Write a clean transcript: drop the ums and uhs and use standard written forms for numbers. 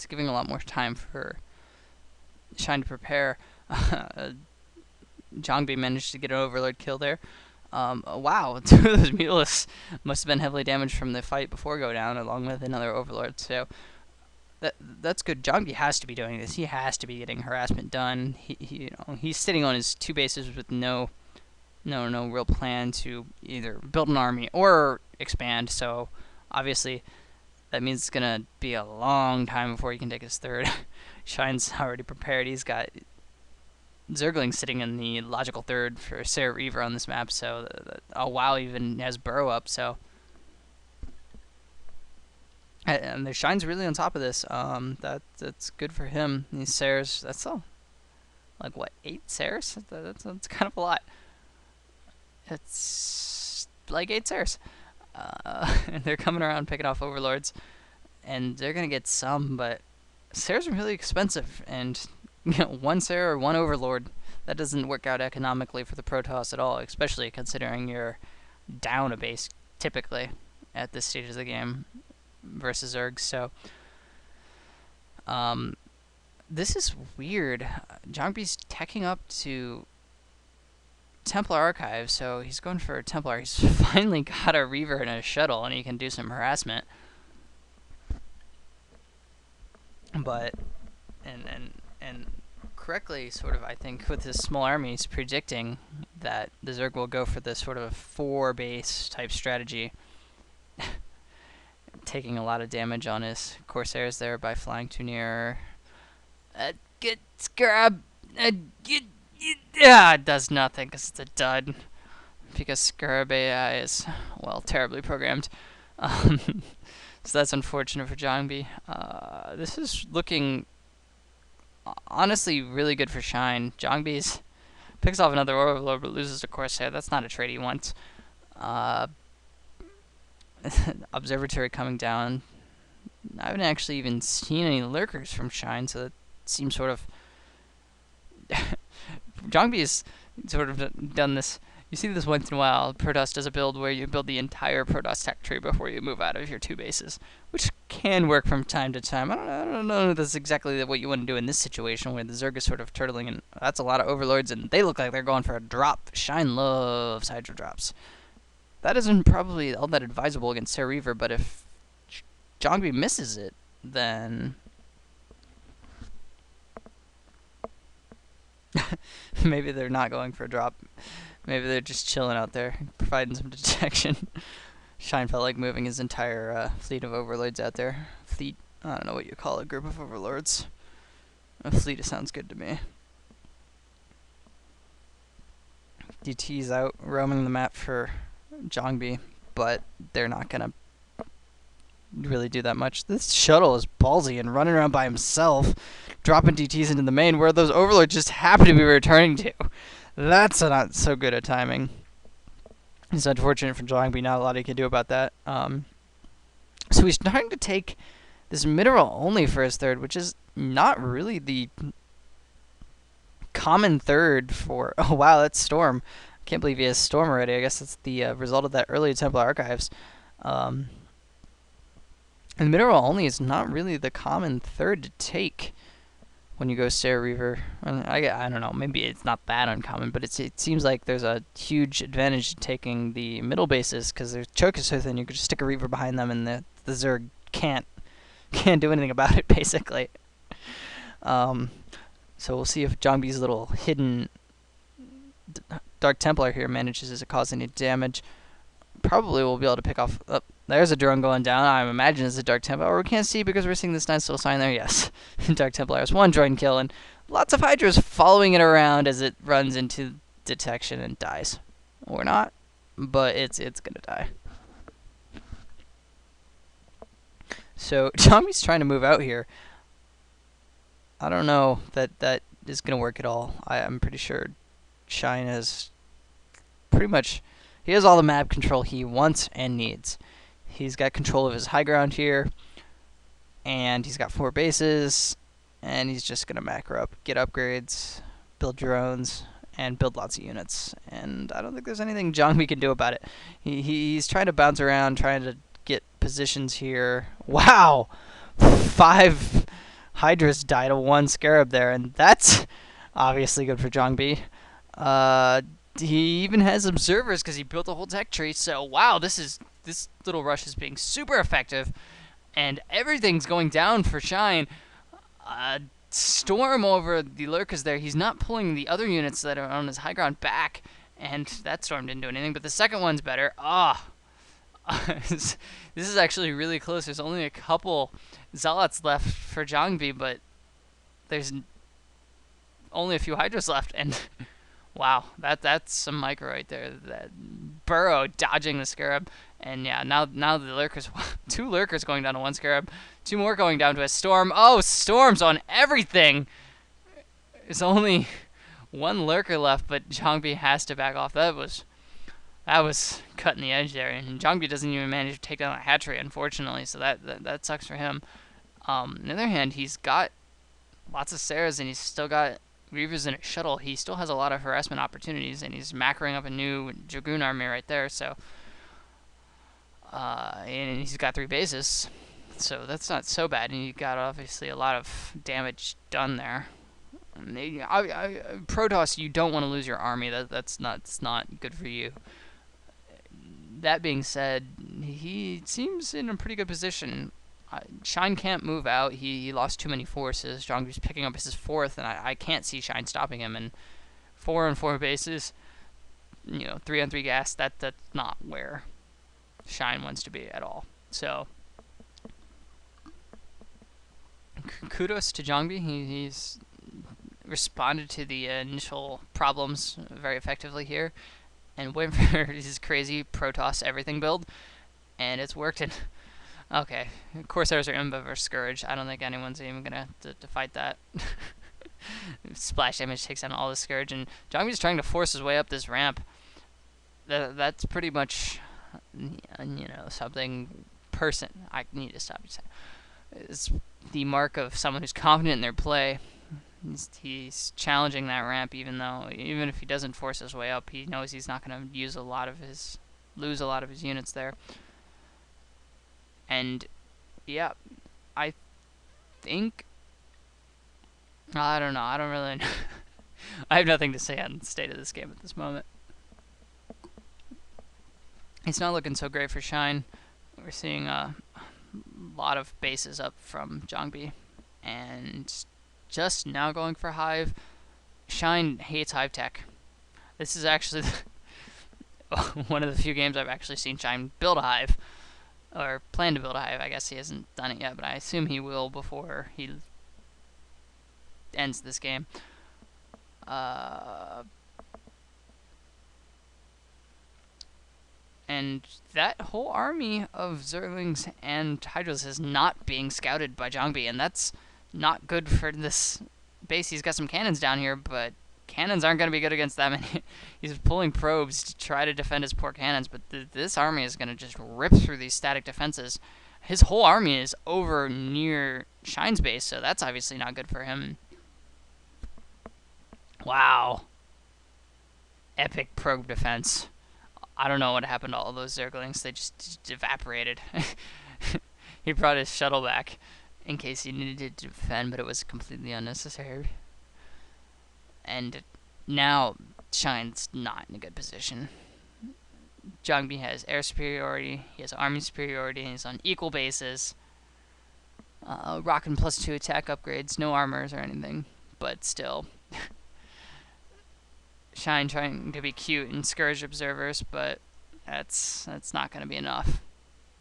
it's giving a lot more time for Shine to prepare. Jangbi managed to get an Overlord kill there. Wow, two of those Mutalisks must have been heavily damaged from the fight before go down, along with another Overlord. So that's good. Jangbi has to be doing this. He has to be getting harassment done. He's sitting on his 2 bases with no real plan to either build an army or expand. So obviously that means it's gonna be a long time before he can take his 3rd. Shine's already prepared. He's got Zergling sitting in the logical 3rd for Sarah Reaver on this map. So oh wow, even has Burrow up. So and the Shine's really on top of this. That's good for him. These Sarahs, that's all like what, 8 Sarahs? That's kind of a lot. It's like 8 Sarahs. And they're coming around picking off Overlords, and they're gonna get some, but Sarahs are really expensive, and 1 Sarah or 1 Overlord, that doesn't work out economically for the Protoss at all, especially considering you're down a base typically at this stage of the game versus Zerg. So this is weird. Jangbi's teching up to Templar Archive, so he's going for a Templar. He's finally got a Reaver and a Shuttle, and he can do some harassment. But and correctly, sort of, I think, with his small army, he's predicting that the Zerg will go for this sort of 4-base type strategy, taking a lot of damage on his Corsairs there by flying too near. Get Scrub. Yeah, it does nothing because it's a dud. Because Scrub AI is, well, terribly programmed. So that's unfortunate for Jangbi. This is looking honestly really good for Shine. Jangbi's picks off another Overlord but loses a Corsair. That's not a trade he wants. Observatory coming down. I haven't actually even seen any lurkers from Shine, so that seems sort of... Jangbi has sort of done this. You see this once in a while. Protoss does a build where you build the entire Protoss tech tree before you move out of your 2 bases, which can work from time to time. I don't know if that's exactly what you want to do in this situation where the Zerg is sort of turtling, and that's a lot of Overlords, and they look like they're going for a drop. Shine loves Hydro drops. That isn't probably all that advisable against Sarah Reaver, but if Jangbi misses it, then maybe they're not going for a drop. Maybe they're just chilling out there, providing some detection. Shine felt like moving his entire fleet of Overlords out there. Fleet, I don't know what you call a group of Overlords. A fleet sounds good to me. DT's out roaming the map for Jangbi, but they're not gonna really do that much. This shuttle is ballsy and running around by himself, dropping DTs into the main where those Overlords just happen to be returning to. That's not so good at timing. It's unfortunate for Jangbi, not a lot he can do about that. So he's trying to take this mineral only for his 3rd, which is not really the common 3rd for... Oh wow, that's Storm. I can't believe he has Storm already. I guess that's the result of that early Templar Archives. And mineral only is not really the common 3rd to take when you go Sarah Reaver. I don't know, maybe it's not that uncommon, but it seems like there's a huge advantage to taking the middle bases because their choke is so thin. You could just stick a Reaver behind them, and the Zerg can't do anything about it, basically. So we'll see if Jangbi's little hidden Dark Templar here manages to cause any damage. Probably we'll be able to pick off... there's a drone going down. I imagine it's a Dark Templar. Or we can't see because we're seeing this nice little sign there. Yes, Dark Templar has 1 drone kill, and lots of Hydras following it around as it runs into detection and dies. Or not, but it's gonna die. So Jangbi's trying to move out here. I don't know that is gonna work at all. I'm pretty sure Shine has pretty much... He has all the map control he wants and needs. He's got control of his high ground here, and he's got 4 bases, and he's just going to macro up, get upgrades, build drones, and build lots of units. And I don't think there's anything Jangbi can do about it. He's trying to bounce around, trying to get positions here. Wow! 5 Hydra's died of one Scarab there, and that's obviously good for Jangbi. He even has observers because he built a whole tech tree. So wow, this little rush is being super effective, and everything's going down for Shine. Storm over the lurkers there. He's not pulling the other units that are on his high ground back, and that storm didn't do anything. But the second one's better. This is actually really close. There's only a couple zealots left for Jangbi, but there's only a few hydras left, and wow, that's some micro right there. That Burrow dodging the Scarab, and yeah, now the lurkers, 2 lurkers going down to 1 Scarab, 2 more going down to a storm. Oh, storms on everything. There's only 1 lurker left, but Jangbi has to back off. That was cutting the edge there, and Jangbi doesn't even manage to take down a hatchery, unfortunately. So that sucks for him. On the other hand, he's got lots of Sarahs, and he's still got Reavers in a shuttle. He still has a lot of harassment opportunities, and he's macroing up a new Dragoon army right there. So, and he's got 3 bases, so that's not so bad. And he got obviously a lot of damage done there. Protoss, you don't want to lose your army. That's not good for you. That being said, he seems in a pretty good position. Shine can't move out. He lost too many forces. Jangbi's picking up his 4th, and I can't see Shine stopping him. And 4 on 4 bases, 3 on 3 gas, that's not where Shine wants to be at all. So, kudos to Jangbi. He's responded to the initial problems very effectively here, and went for his crazy Protoss everything build, and it's worked. And okay, Corsairs are Imba versus Scourge. I don't think anyone's even gonna to fight that. Splash damage takes down all the Scourge, and Jangbi's trying to force his way up this ramp. That's pretty much, something I need to stop saying. It's the mark of someone who's confident in their play. He's challenging that ramp, even if he doesn't force his way up, he knows he's not going to lose a lot of his units there. And yeah, I think, I don't know. I don't really know. I have nothing to say on the state of this game at this moment. It's not looking so great for Shine. We're seeing a lot of bases up from Jangbi, and just now going for Hive. Shine hates Hive tech. This is actually one of the few games I've actually seen Shine build a Hive, or plan to build a Hive. I guess he hasn't done it yet, but I assume he will before he ends this game. And that whole army of Zerglings and Hydras is not being scouted by Jangbi, and that's not good for this base. He's got some cannons down here, but cannons aren't going to be good against them. And he's pulling probes to try to defend his poor cannons, but this army is going to just rip through these static defenses. His whole army is over near Shine's base, so that's obviously not good for him. Wow. Epic probe defense. I don't know what happened to all those Zerglings. They just evaporated. He brought his shuttle back in case he needed to defend, but it was completely unnecessary. And now Shine's not in a good position. Jangbi has air superiority, he has army superiority, and he's on equal bases. Rockin' +2 attack upgrades, no armors or anything, but still. Shine trying to be cute and Scourge observers, but that's not going to be enough.